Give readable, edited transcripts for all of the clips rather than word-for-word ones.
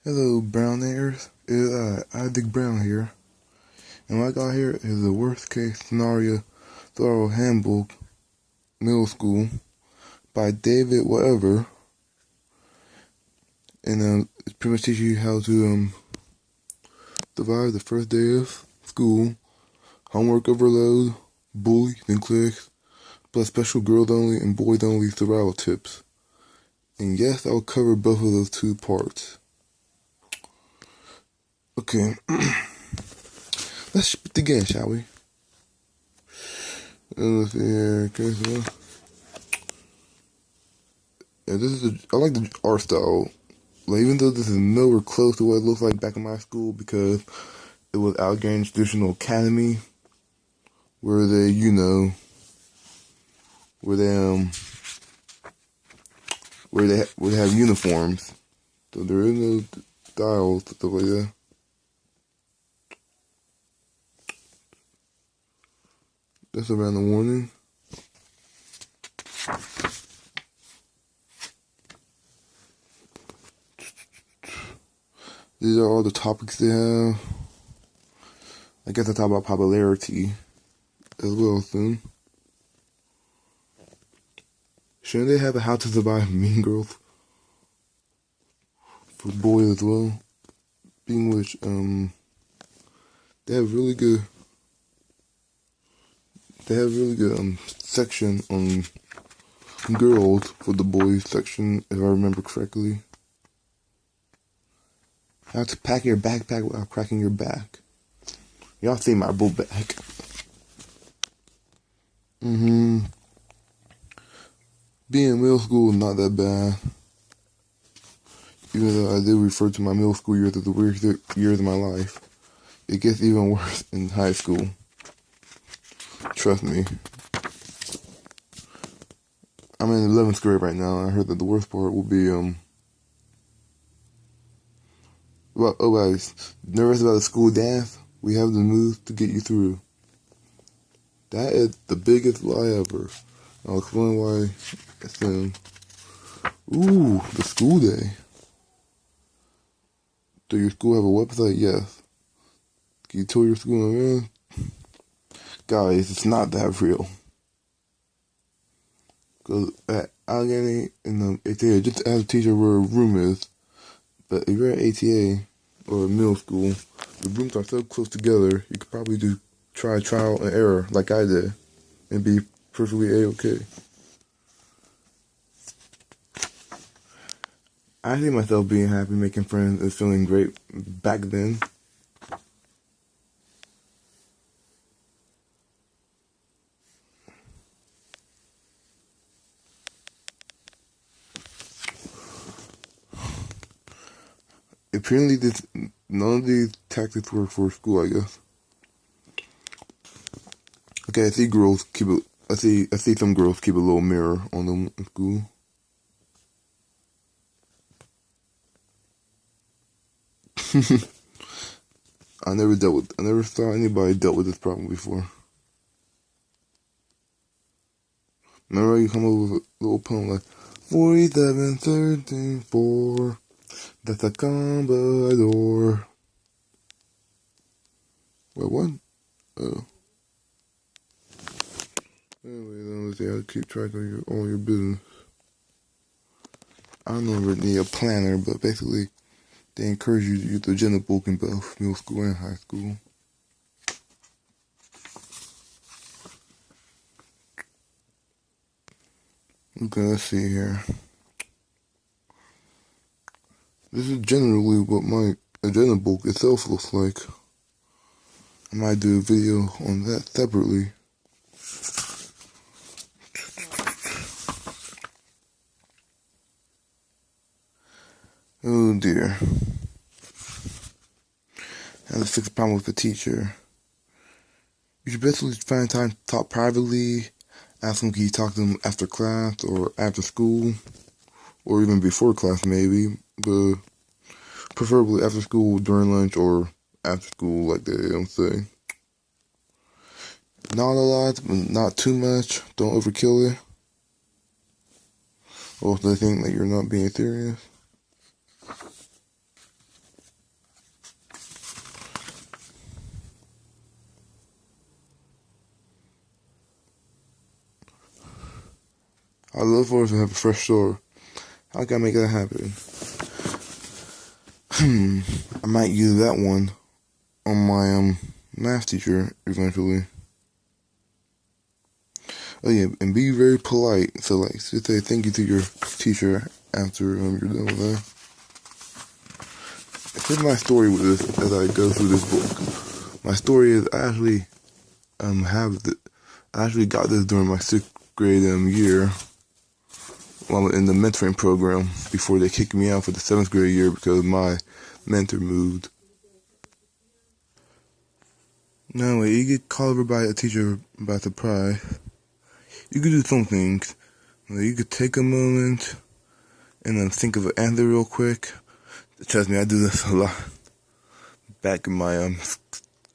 Hello, Brownairs. It's Isaac Brown here, and what I got here is the worst case scenario thorough handbook, middle school, by David Whatever, and it's pretty much teaching you how to survive the first day of school, homework overload, bullies and cliques, plus special girls only and boys only survival tips. And yes, I'll cover both of those two parts. Okay, let's begin, shall we? Let's see here. Okay, so yeah, I like the art style. Like, even though this is nowhere close to what it looked like back in my school, because it was Allegheny Traditional Academy, where they, where they have uniforms. So there is no styles, stuff like that. That's around the warning. These are all the topics they have. I guess I talk about popularity as well soon. Shouldn't they have a How to Survive Mean Girls for boys as well? Being which, they have really good section on girls for the boys section, if I remember correctly. How to pack your backpack without cracking your back. Y'all see my bull back. Being in middle school is not that bad. Even though I do refer to my middle school years as the worst years of my life, it gets even worse in high school. Trust me. I'm in 11th grade right now, and I heard that the worst part will be, guys, nervous about the school dance? We have the moves to get you through. That is the biggest lie ever. I'll explain why soon. Ooh, the school day. Do your school have a website? Yes. Can you tell your school, man? Guys, it's not that real. Because at Allegheny in the ATA, just ask a teacher where a room is. But if you're at ATA or middle school, the rooms are so close together, you could probably try trial and error like I did and be perfectly A-okay. I see myself being happy, making friends, and feeling great back then. Apparently, none of these tactics work for school, I guess. Okay, I see some girls keep a little mirror on them in school. I never saw anybody dealt with this problem before. Remember, you come up with a little poem like 47, 13, 4. That's a Commodore. Wait, what? Oh. Anyway, then let's see how to keep track of all your business. I don't know if you need a planner, but basically, they encourage you to use the agenda book in both middle school and high school. Okay, let's see here. This is generally what my agenda book itself looks like. I might do a video on that separately. Oh dear. How to fix a problem with a teacher. You should basically find time to talk privately. Ask them, can you talk to them after class or after school? Or even before class maybe. But preferably after school, during lunch, or after school like they say. Not a lot, but not too much. Don't overkill it. Or if they think that you're not being serious. I look forward to have a fresh start. How can I make that happen? I might use that one on my math teacher eventually. Oh yeah, and be very polite. So like, just say thank you to your teacher after you're done with that. Here's my story with this as I go through this book. My story is I actually I actually got this during my 6th grade year while in the mentoring program before they kicked me out for the 7th grade year because my mentor moved. No way, you get called over by a teacher by surprise. You could do some things. You could take a moment and then think of an answer real quick. Trust me, I do this a lot back in my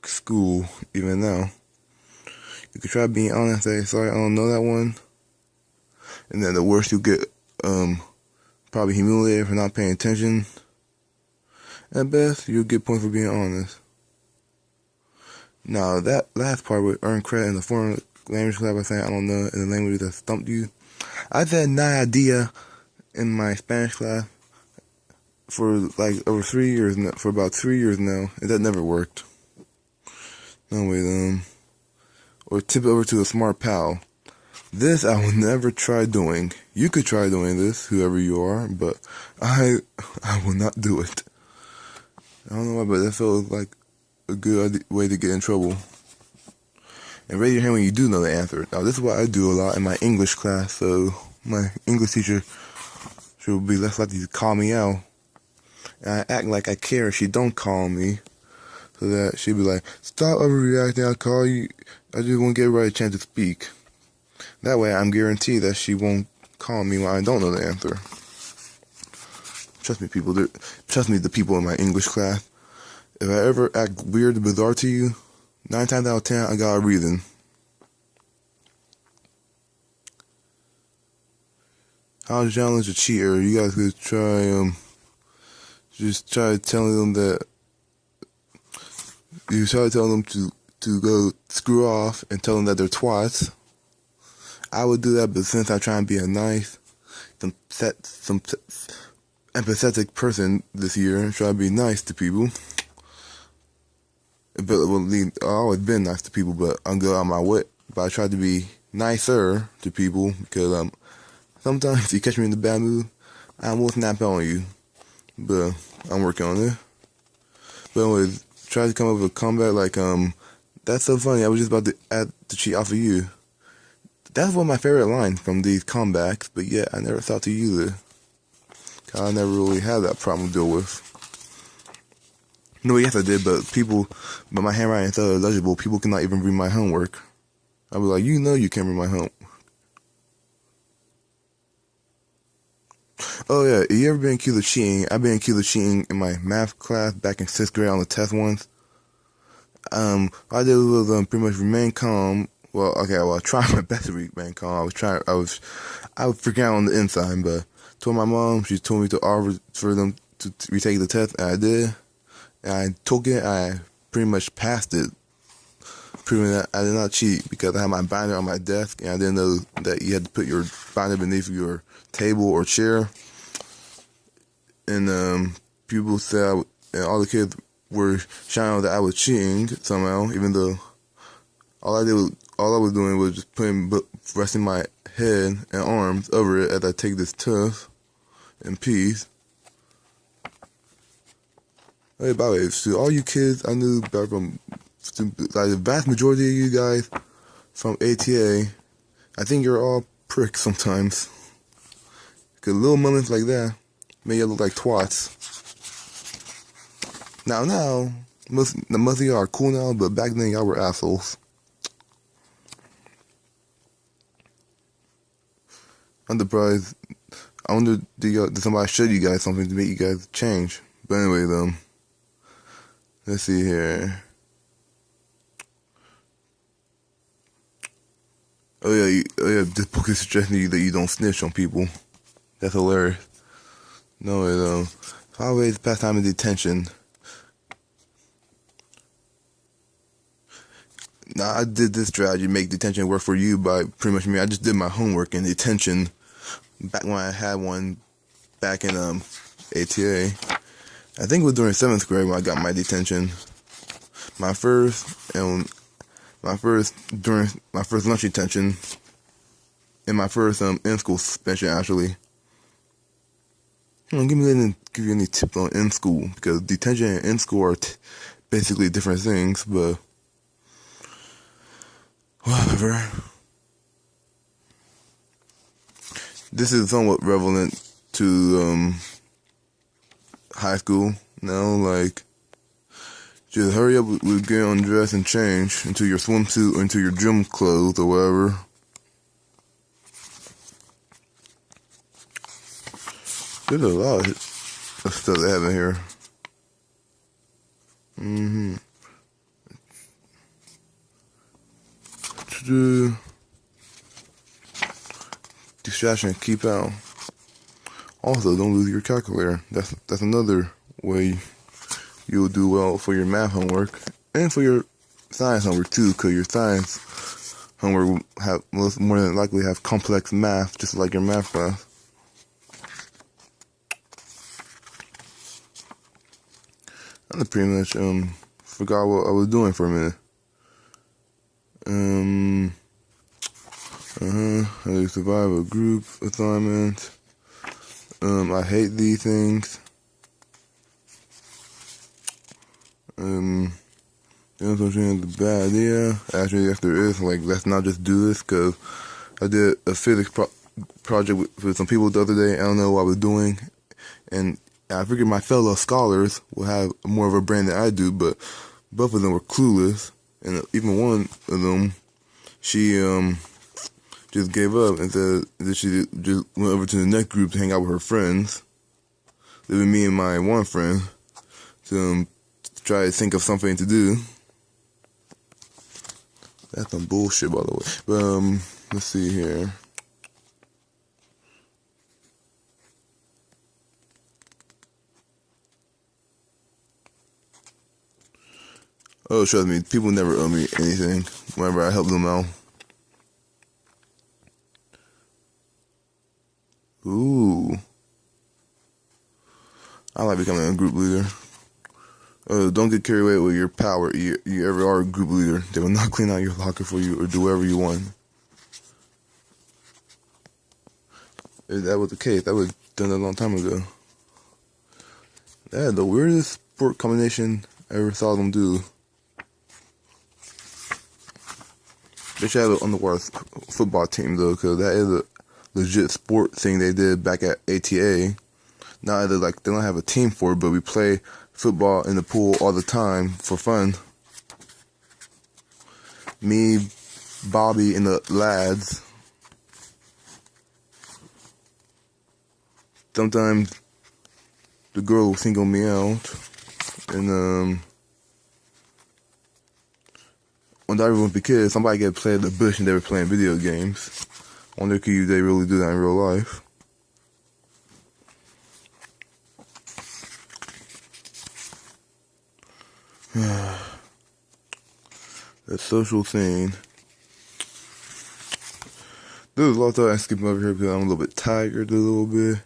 school, even now. You could try being honest, say, sorry, I don't know that one. And then the worst, you get probably humiliated for not paying attention. At best, you'll get points for being honest. Now, that last part would earn credit in the foreign language class by saying, I don't know, in the language that stumped you. I've had no idea in my Spanish class for like over 3 years now, for about 3 years now, and that never worked. No way, or tip it over to a smart pal. This I will never try doing. You could try doing this, whoever you are, but I will not do it. I don't know why, but that felt like a good way to get in trouble. And raise your hand when you do know the answer. Now, this is what I do a lot in my English class, so my English teacher should be less likely to call me out. And I act like I care if she don't call me, so that she'd be like, stop overreacting, I'll call you. I just won't give her a chance to speak. That way, I'm guaranteed that she won't call me when I don't know the answer. Trust me, people. Trust me, the people in my English class. If I ever act weird or bizarre to you, 9 times out of 10, I got a reason. How to challenge a cheater? You guys could try, just try telling them that, you try telling them to go screw off and tell them that they're twats. I would do that, but since I try and be a nice, some empathetic person this year, try to be nice to people. But I've always been nice to people, but I'm good on my way. But I try to be nicer to people because sometimes if you catch me in the bad mood, I will snap on you. But I'm working on it. But anyways, try to come up with a comeback like, that's so funny, I was just about to add the cheat off of you. That's one of my favorite lines from these comebacks, but yet I never thought to use it. Cause I never really had that problem to deal with. No, yes I did, but my handwriting is so illegible, people cannot even read my homework. I'll be like, you know you can't read my homework. Oh yeah, you ever been accused of cheating? I've been accused of cheating in my math class back in 6th grade on the test once. What I did was pretty much remain calm. Well, I tried my best to remain calm. I was freaking out on the inside, but told my mom, she told me to offer for them to retake the test, and I did. And I took it, I pretty much passed it. Proving that I did not cheat because I had my binder on my desk, and I didn't know that you had to put your binder beneath your table or chair. And people said, and all the kids were shouting out that I was cheating somehow, even though all I was doing was just resting my head and arms over it as I take this test in peace. Hey, by the way, to all you kids I knew back from, like the vast majority of you guys from ATA, I think you're all pricks sometimes. Cause little moments like that make you look like twats. Now, most of y'all are cool now, but back then y'all were assholes. I'm surprised. I wonder, did somebody show you guys something to make you guys change? But anyway, let's see here. Oh yeah, this book is suggesting you that you don't snitch on people. That's hilarious. No way, always past time in detention. Now, I did this strategy, make detention work for you by pretty much me. I just did my homework in detention back when I had one back in ATA. I think it was during 7th grade when I got my detention. My first during my first lunch detention, and my first in-school suspension actually. Give you any tips on in-school, because detention and in-school are basically different things, but whatever. This is somewhat relevant to high school now. Like, just hurry up with getting undressed and change into your swimsuit or into your gym clothes or whatever. There's a lot of stuff they have in here. Distraction, keep out. Also, don't lose your calculator. That's another way you'll do well for your math homework and for your science homework too, because your science homework will have more than likely have complex math, just like your math class. I pretty much forgot what I was doing for a minute. I survive a group assignment. I hate these things. There's a bad idea. Actually, yes, there is. Like, let's not just do this, because I did a physics project with some people the other day. I don't know what I was doing, and I figured my fellow scholars would have more of a brain than I do, but both of them were clueless, and even one of them, she just gave up and said that she just went over to the next group to hang out with her friends. It was me and my one friend to try to think of something to do. That's some bullshit, by the way. But let's see here. Oh, trust me, people never owe me anything whenever I help them out. Ooh. I like becoming a group leader. Don't get carried away with your power. You ever are a group leader. They will not clean out your locker for you or do whatever you want. If that was the case, that was done a long time ago. That is the weirdest sport combination I ever saw them do. They should have an underwater football team, though, because that is a legit sport thing they did back at ATA. Not that they don't have a team for it, but we play football in the pool all the time for fun. Me, Bobby, and the lads. Sometimes the girl will single me out, and when I was a kid, somebody get played in the bush and they were playing video games. I wonder if they really do that in real life. That social scene. There's a lot of time I skip over here because I'm a little bit tired a little bit.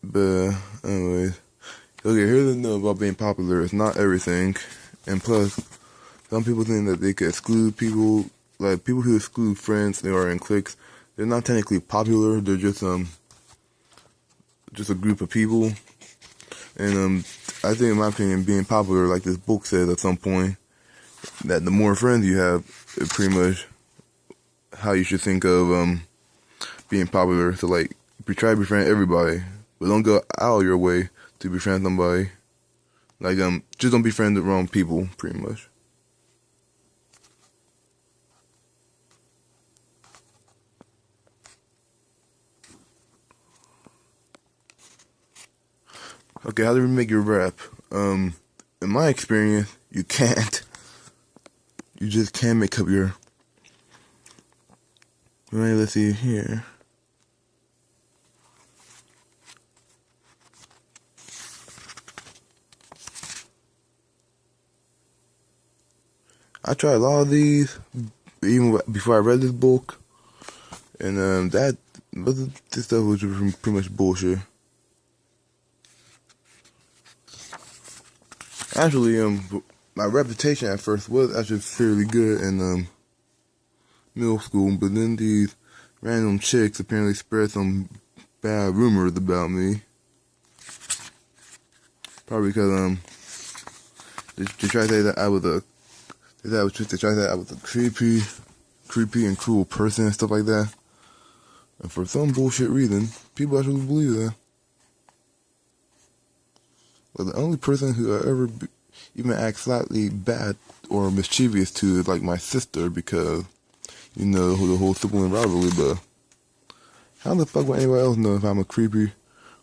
But anyways, okay, here's the note about being popular. It's not everything, and plus, some people think that they could exclude people, like people who exclude friends they are in cliques. They're not technically popular. They're just a group of people. And I think, in my opinion, being popular, like this book says at some point, that the more friends you have, it's pretty much how you should think of being popular. So like, try to befriend everybody, but don't go out of your way to befriend somebody. Like just don't befriend the wrong people, pretty much. Okay, how do we make your rap? In my experience, you can't. You just can't make up your. Right, let's see here. I tried a lot of these, even before I read this book, and that But this stuff was pretty much bullshit. Actually, my reputation at first was actually fairly good in middle school, but then these random chicks apparently spread some bad rumors about me. Probably because they try to say that I was a creepy and cruel person and stuff like that. And for some bullshit reason, people actually believe that. But the only person who I ever even act slightly bad or mischievous to is like my sister, because you know the whole sibling rivalry. But how the fuck would anybody else know if I'm a creepy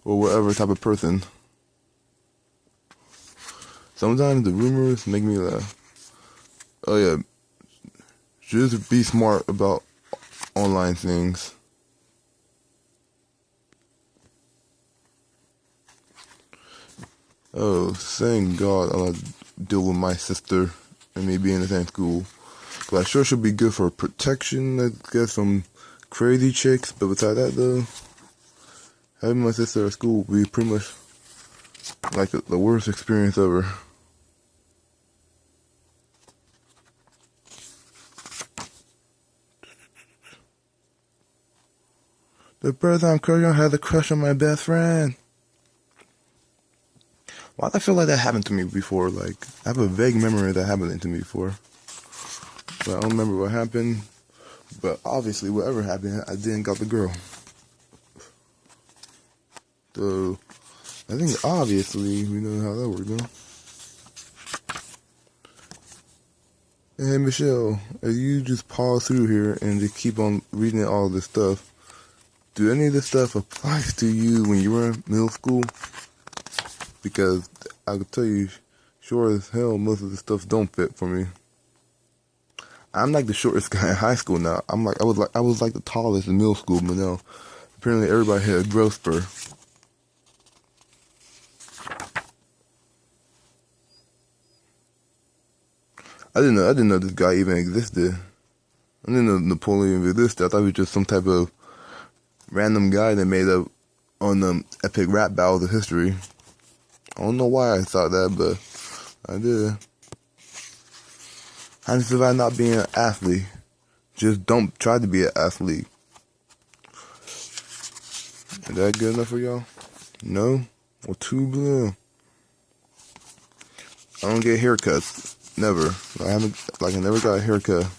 or whatever type of person? Sometimes the rumors make me laugh. Oh yeah, just be smart about online things. Oh, thank God I'm not deal with my sister and me being in the same school. But I sure should be good for protection, I guess, from crazy chicks. But besides that though, having my sister at school would be pretty much like the worst experience ever. The person I'm crushing on has a crush on my best friend. Why do I feel like that happened to me before? Like, I have a vague memory that happened to me before. But I don't remember what happened. But obviously, whatever happened, I didn't got the girl. So, I think obviously, we know how that works, huh? Hey, Michelle, if you just pause through here and just keep on reading all this stuff, do any of this stuff apply to you when you were in middle school? Because I could tell you, sure as hell, most of the stuff don't fit for me. I'm like the shortest guy in high school now. I was like the tallest in middle school, but now apparently everybody had a growth spur. I didn't know this guy even existed. I didn't know Napoleon existed. I thought he was just some type of random guy that made up on epic rap battles of history. I don't know why I thought that, but I did. How do you survive not being an athlete? Just don't try to be an athlete. Is that good enough for y'all? No? Well, too blue. I don't get haircuts. Never. I never got a haircut.